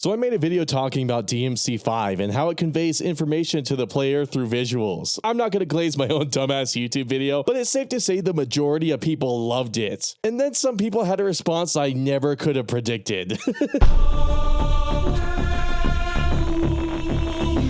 So I made a video talking about DMC5 and how it conveys information to the player through visuals. I'm not going to glaze my own dumbass YouTube video, but it's safe to say the majority of people loved it. And then some people had a response I never could have predicted.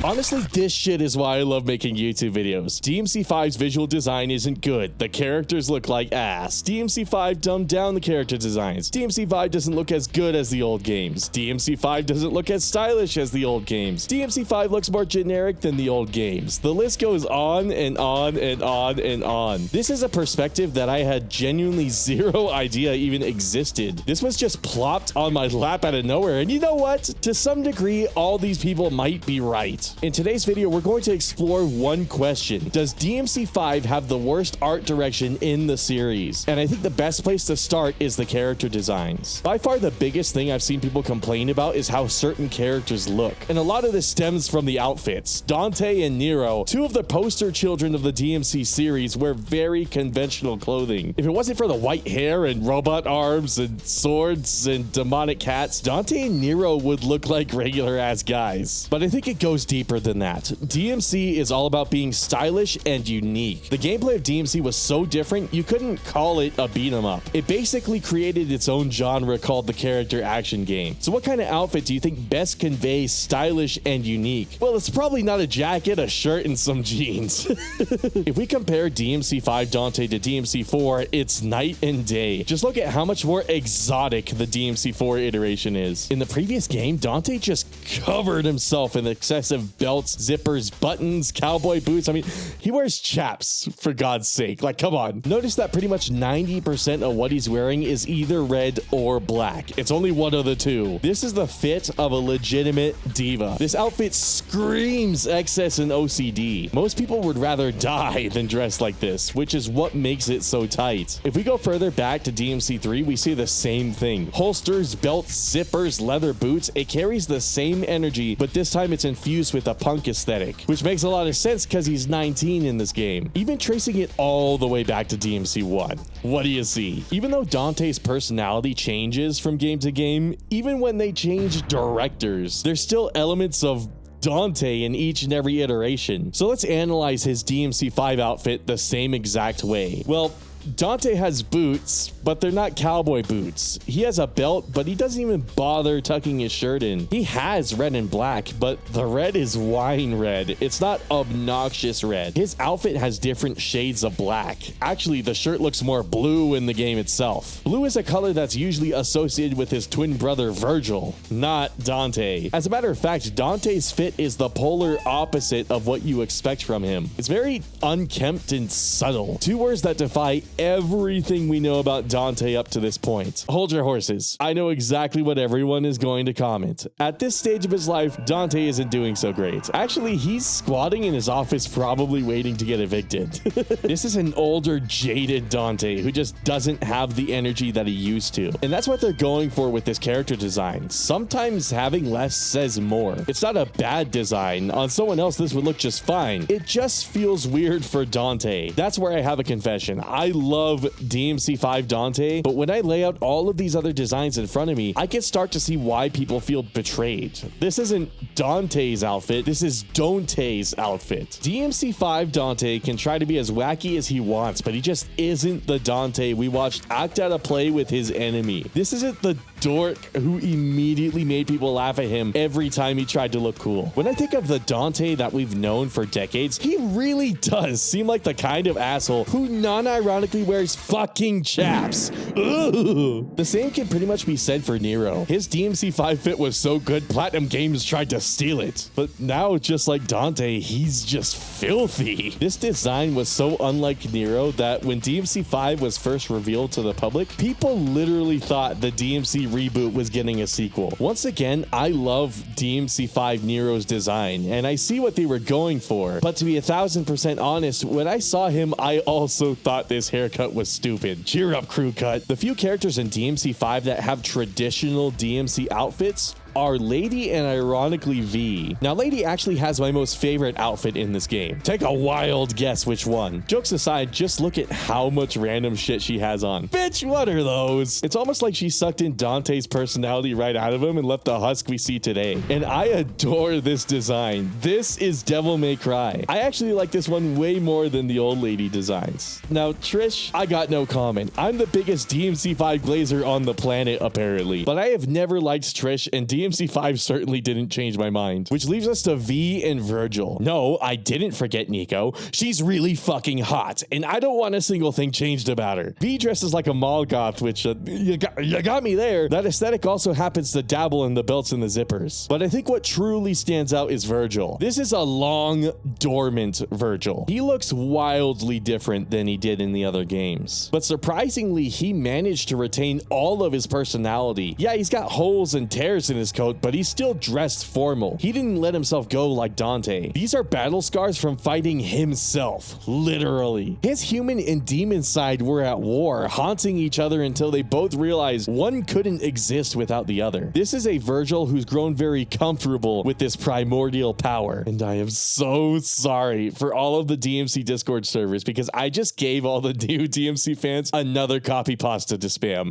Honestly, this shit is why I love making YouTube videos. DMC5's visual design isn't good. The characters look like ass. DMC5 dumbed down the character designs. DMC5 doesn't look as good as the old games. DMC5 doesn't look as stylish as the old games. DMC5 looks more generic than the old games. The list goes on and on and on and on. This is a perspective that I had genuinely zero idea even existed. This was just plopped on my lap out of nowhere. And you know what? To some degree, all these people might be right. In today's video, we're going to explore one question. Does DMC5 have the worst art direction in the series? And I think the best place to start is the character designs. By far, the biggest thing I've seen people complain about is how certain characters look. And a lot of this stems from the outfits. Dante and Nero, two of the poster children of the DMC series, wear very conventional clothing. If it wasn't for the white hair and robot arms and swords and demonic cats, Dante and Nero would look like regular ass guys. But I think it goes deeper than that. DMC is all about being stylish and unique. The gameplay of DMC was so different, you couldn't call it a beat 'em up. It basically created its own genre called the character action game. So what kind of outfit do you think best conveys stylish and unique? Well, it's probably not a jacket, a shirt, and some jeans. If we compare DMC5 Dante to DMC4, it's night and day. Just look at how much more exotic the DMC4 iteration is. In the previous game, Dante just covered himself in excessive belts, zippers, buttons, cowboy boots. I mean, he wears chaps, for God's sake. Like, come on. Notice that pretty much 90% of what he's wearing is either red or black. It's only one of the two. This is the fit of a legitimate diva. This outfit screams excess and OCD. Most people would rather die than dress like this, which is what makes it so tight. If we go further back to DMC3, we see the same thing. Holsters, belts, zippers, leather boots. It carries the same energy, but this time it's infused with a punk aesthetic, which makes a lot of sense because he's 19 in this game. Even tracing it all the way back to DMC1. What do you see? Even though Dante's personality changes from game to game, even when they change directors, there's still elements of Dante in each and every iteration. So let's analyze his DMC5 outfit the same exact way. Well, Dante has boots, but they're not cowboy boots. He has a belt, but he doesn't even bother tucking his shirt in. He has red and black, but the red is wine red. It's not obnoxious red. His outfit has different shades of black. Actually, the shirt looks more blue in the game itself. Blue is a color that's usually associated with his twin brother Virgil, not Dante. As a matter of fact, Dante's fit is the polar opposite of what you expect from him. It's very unkempt and subtle. Two words that defy everything we know about Dante up to this point. Hold your horses. I know exactly what everyone is going to comment. At this stage of his life, Dante isn't doing so great. Actually, he's squatting in his office probably waiting to get evicted. This is an older, jaded Dante who just doesn't have the energy that he used to. And that's what they're going for with this character design. Sometimes having less says more. It's not a bad design. On someone else, this would look just fine. It just feels weird for Dante. That's where I have a confession. I love DMC5 Dante, but when I lay out all of these other designs in front of me, I can start to see why people feel betrayed. This isn't Dante's outfit, this is Dante's outfit. DMC5 Dante can try to be as wacky as he wants, but he just isn't the Dante we watched act out a play with his enemy. This isn't the dork who immediately made people laugh at him every time he tried to look cool. When I think of the Dante that we've known for decades, he really does seem like the kind of asshole who non-ironically wears fucking chaps. Ugh. The same can pretty much be said for Nero. His DMC5 fit was so good, Platinum Games tried to steal it. But now, just like Dante, he's just filthy. This design was so unlike Nero that when DMC5 was first revealed to the public, people literally thought the DMC reboot was getting a sequel. Once again, I love DMC5 Nero's design, and I see what they were going for. But to be 1000% honest, when I saw him, I also thought this haircut was stupid. Cheer up, crew cut. The few characters in DMC5 that have traditional DMC outfits are Lady and ironically V. Now, Lady actually has my most favorite outfit in this game. Take a wild guess which one. Jokes aside, just look at how much random shit she has on. Bitch, what are those? It's almost like she sucked in Dante's personality right out of him and left the husk we see today. And I adore this design. This is Devil May Cry. I actually like this one way more than the old Lady designs. Now, Trish, I got no comment. I'm the biggest DMC5 glazer on the planet, apparently. But I have never liked Trish, and DMC5 certainly didn't change my mind. Which leaves us to V and Virgil. No, I didn't forget Nico. She's really fucking hot, and I don't want a single thing changed about her. V dresses like a mall goth, which you got me there. That aesthetic also happens to dabble in the belts and the zippers. But I think what truly stands out is Virgil. This is a long, dormant Virgil. He looks wildly different than he did in the other games. But surprisingly, he managed to retain all of his personality. Yeah, he's got holes and tears in his coat, but he's still dressed formal. He didn't let himself go like Dante. These are battle scars from fighting himself, literally. His human and demon side were at war, haunting each other until they both realized one couldn't exist without the other. This is a Virgil who's grown very comfortable with this primordial power. And I am so sorry for all of the DMC Discord servers because I just gave all the new DMC fans another copy pasta to spam.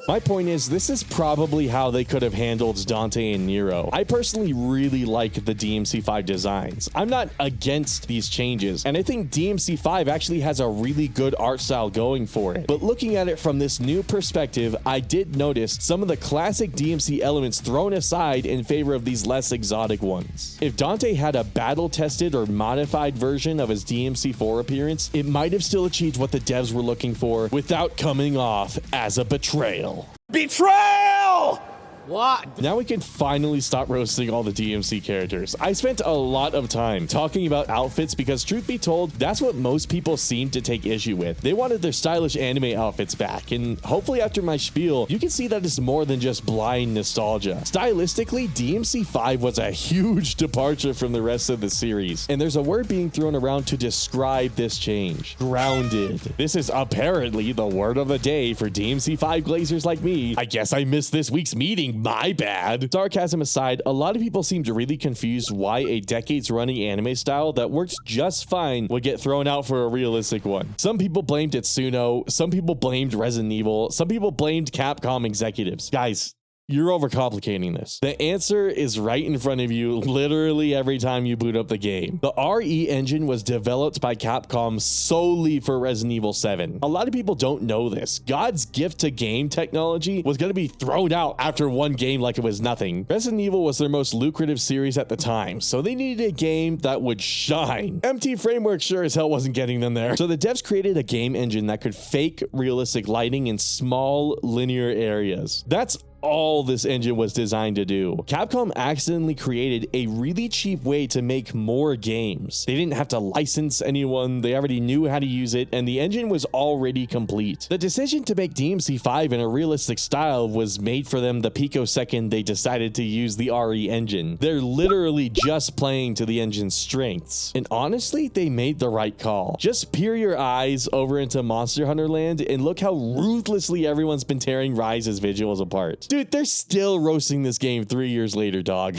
My point is, this is probably how they could have handled Dante and Nero. I personally really like the DMC5 designs. I'm not against these changes, and I think DMC5 actually has a really good art style going for it. But looking at it from this new perspective, I did notice some of the classic DMC elements thrown aside in favor of these less exotic ones. If Dante had a battle-tested or modified version of his DMC4 appearance, it might have still achieved what the devs were looking for without coming off as a betrayal. Betrayal! What? Now we can finally stop roasting all the DMC characters. I spent a lot of time talking about outfits because, truth be told, that's what most people seem to take issue with. They wanted their stylish anime outfits back, and hopefully after my spiel, you can see that it's more than just blind nostalgia. Stylistically, DMC5 was a huge departure from the rest of the series, and there's a word being thrown around to describe this change. Grounded. This is apparently the word of the day for DMC5 glazers like me. I guess I missed this week's meeting. My bad. Sarcasm aside, a lot of people seemed really confused why a decades running anime style that works just fine would get thrown out for a realistic one. Some people blamed Itsuno, some people blamed Resident Evil, some people blamed Capcom executives. Guys, you're overcomplicating this. The answer is right in front of you literally every time you boot up the game. The RE engine was developed by Capcom solely for Resident Evil 7. A lot of people don't know this. God's gift to game technology was going to be thrown out after one game like it was nothing. Resident Evil was their most lucrative series at the time, so they needed a game that would shine. MT Framework sure as hell wasn't getting them there. So the devs created a game engine that could fake realistic lighting in small linear areas. That's all this engine was designed to do. Capcom accidentally created a really cheap way to make more games. They didn't have to license anyone, they already knew how to use it, and the engine was already complete. The decision to make DMC5 in a realistic style was made for them the picosecond they decided to use the RE engine. They're literally just playing to the engine's strengths. And honestly, they made the right call. Just peer your eyes over into Monster Hunter Land and look how ruthlessly everyone's been tearing Rise's visuals apart. Dude, they're still roasting this game 3 years later, dog.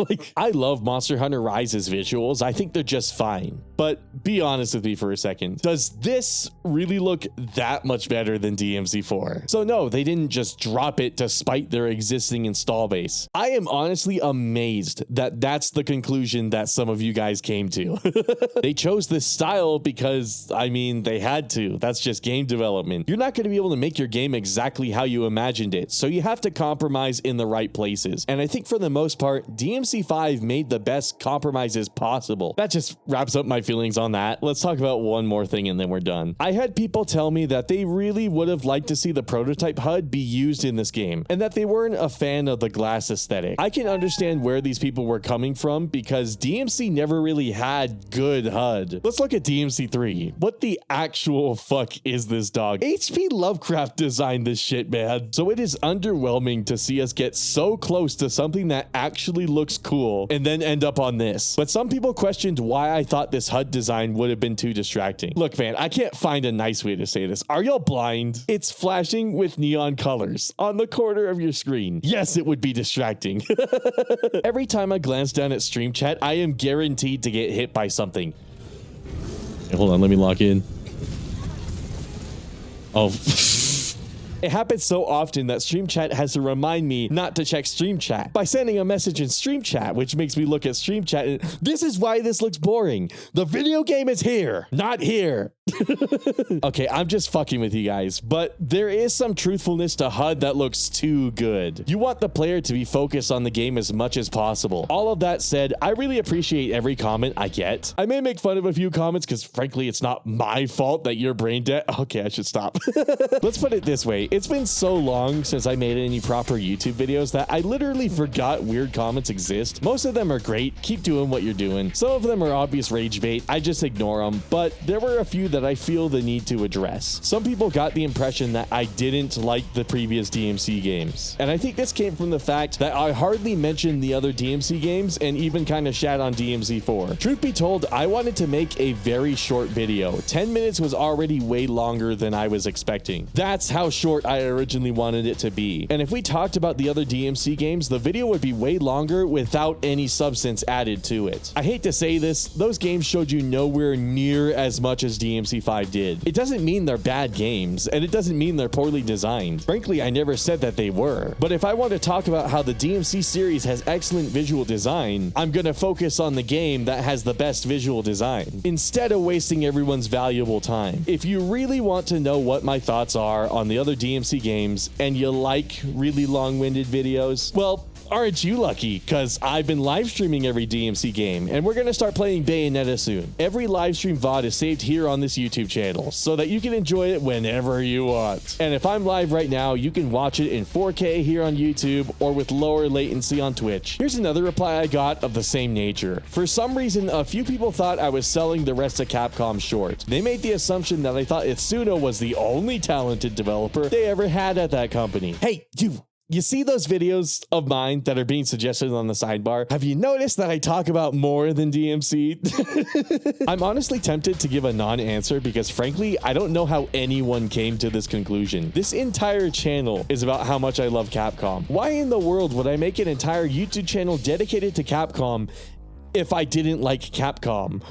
Like, I love Monster Hunter Rise's visuals. I think they're just fine. But be honest with me for a second. Does this really look that much better than DMC4? So no, they didn't just drop it despite their existing install base. I am honestly amazed that that's the conclusion that some of you guys came to. They chose this style because, I mean, they had to. That's just game development. You're not going to be able to make your game exactly how you imagined it, so you have to compromise in the right places. And I think for the most part, DMC5 made the best compromises possible. That just wraps up my feelings on that. Let's talk about one more thing and then we're done. I had people tell me that they really would have liked to see the prototype HUD be used in this game and that they weren't a fan of the glass aesthetic. I can understand where these people were coming from because DMC never really had good HUD. Let's look at DMC3. What the actual fuck is this, dog? HP Lovecraft designed this shit, man. So it is underwhelming overwhelming to see us get so close to something that actually looks cool and then end up on this. But some people questioned why I thought this HUD design would have been too distracting. Look, man, I can't find a nice way to say this. Are y'all blind? It's flashing with neon colors on the corner of your screen. Yes, it would be distracting. Every time I glance down at stream chat, I am guaranteed to get hit by something. Hey, hold on, let me lock in. Oh. It happens so often that stream chat has to remind me not to check stream chat by sending a message in stream chat, which makes me look at stream chat and this is why this looks boring. The video game is here, not here. Okay, I'm just fucking with you guys, but there is some truthfulness to HUD that looks too good. You want the player to be focused on the game as much as possible. All of that said, I really appreciate every comment I get. I may make fun of a few comments because frankly, it's not my fault that you're brain dead. Okay, I should stop. Let's put it this way. It's been so long since I made any proper YouTube videos that I literally forgot weird comments exist. Most of them are great. Keep doing what you're doing. Some of them are obvious rage bait. I just ignore them, but there were a few that I feel the need to address. Some people got the impression that I didn't like the previous DMC games. And I think this came from the fact that I hardly mentioned the other DMC games and even kind of shat on DMC4. Truth be told, I wanted to make a very short video. 10 minutes was already way longer than I was expecting. That's how short I originally wanted it to be. And if we talked about the other DMC games, the video would be way longer without any substance added to it. I hate to say this, those games showed you nowhere near as much as DMC5 did. It doesn't mean they're bad games, and it doesn't mean they're poorly designed. Frankly, I never said that they were. But if I want to talk about how the DMC series has excellent visual design, I'm gonna focus on the game that has the best visual design, instead of wasting everyone's valuable time. If you really want to know what my thoughts are on the other DMC games, and you like really long-winded videos, well, aren't you lucky? Because I've been live streaming every DMC game, and we're going to start playing Bayonetta soon. Every live stream VOD is saved here on this YouTube channel, so that you can enjoy it whenever you want. And if I'm live right now, you can watch it in 4K here on YouTube, or with lower latency on Twitch. Here's another reply I got of the same nature. For some reason, a few people thought I was selling the rest of Capcom short. They made the assumption that I thought Itsuno was the only talented developer they ever had at that company. Hey, you see those videos of mine that are being suggested on the sidebar? Have you noticed that I talk about more than DMC? I'm honestly tempted to give a non-answer because frankly, I don't know how anyone came to this conclusion. This entire channel is about how much I love Capcom. Why in the world would I make an entire YouTube channel dedicated to Capcom if I didn't like Capcom?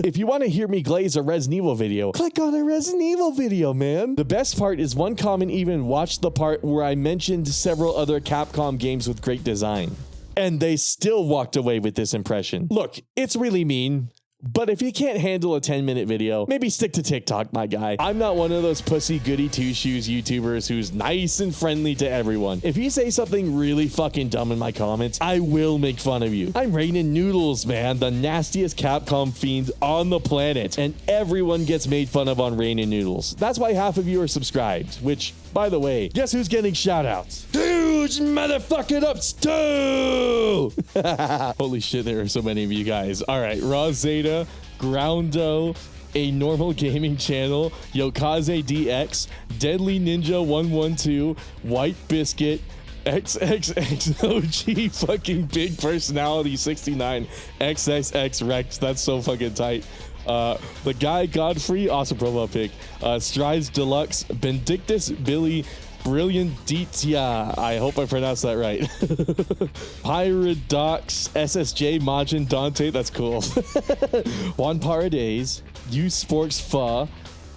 If you want to hear me glaze a Resident Evil video, click on a Resident Evil video, man. The best part is one comment even watched the part where I mentioned several other Capcom games with great design, and they still walked away with this impression. Look, it's really mean, but if you can't handle a 10-minute video, maybe stick to TikTok, my guy. I'm not one of those pussy goody two-shoes YouTubers who's nice and friendly to everyone. If you say something really fucking dumb in my comments, I will make fun of you. I'm Rain Noodles, man, the nastiest Capcom fiend on the planet, and everyone gets made fun of on Rain Noodles. That's why half of you are subscribed, which, by the way, guess who's getting shoutouts? Huge motherfucking ups too! Holy shit, there are so many of you guys. All right, Raw Zeta, Groundo, A Normal Gaming Channel, Yokaze DX, Deadly Ninja 112, White Biscuit, XXXOG, fucking Big Personality 69, XXX Rex, that's so fucking tight. The Guy Godfrey, awesome promo pick. Strides Deluxe, Benedictus Billy, Brilliant Ditia, I hope I pronounced that right. Pyrodox, SSJ, Majin Dante, that's cool. Juan Parades, U Sporks Fa,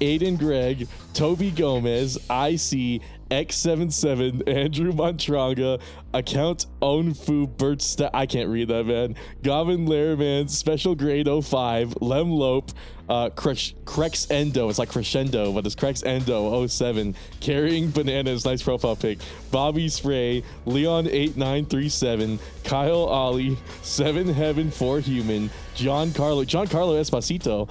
Aiden Gregg, Toby Gomez, IC, X77, Andrew Montranga, Account Onfu Bertsta, I can't read that, man. Gavin Lairman, Special Grade 05, Lem Lope, Crex Endo, it's like crescendo, but it's Crex Endo 07, Carrying Bananas, nice profile pic. Bobby Spray, Leon 8937, Kyle Ollie, 7 Heaven 4 Human, Giancarlo Esposito,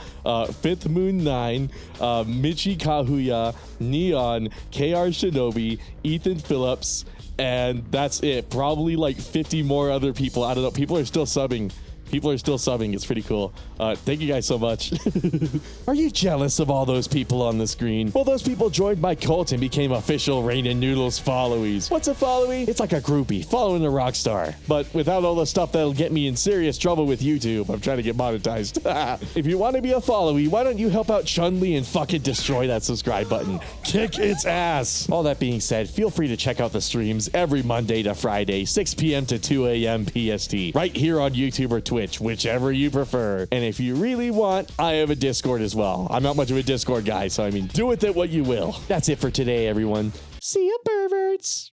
Fifth Moon 9, Michi Kahuya, Neon, KR Shinobi, Ethan Phillips, and that's it. Probably like 50 more other people. I don't know. People are still subbing. People are still subbing. It's pretty cool. Thank you guys so much. Are you jealous of all those people on the screen? Well, those people joined my cult and became official Rain and Noodles followies. What's a followie? It's like a groupie following a rock star, but without all the stuff that'll get me in serious trouble with YouTube. I'm trying to get monetized. If you want to be a followie, why don't you help out Chun-Li and fucking destroy that subscribe button? Kick its ass. All that being said, feel free to check out the streams every Monday to Friday, 6 p.m. to 2 a.m. PST, right here on YouTube or Twitch, whichever you prefer. And if you really want, I have a Discord as well. I'm not much of a Discord guy, so I mean, do with it what you will. That's it for today, everyone. See ya, perverts.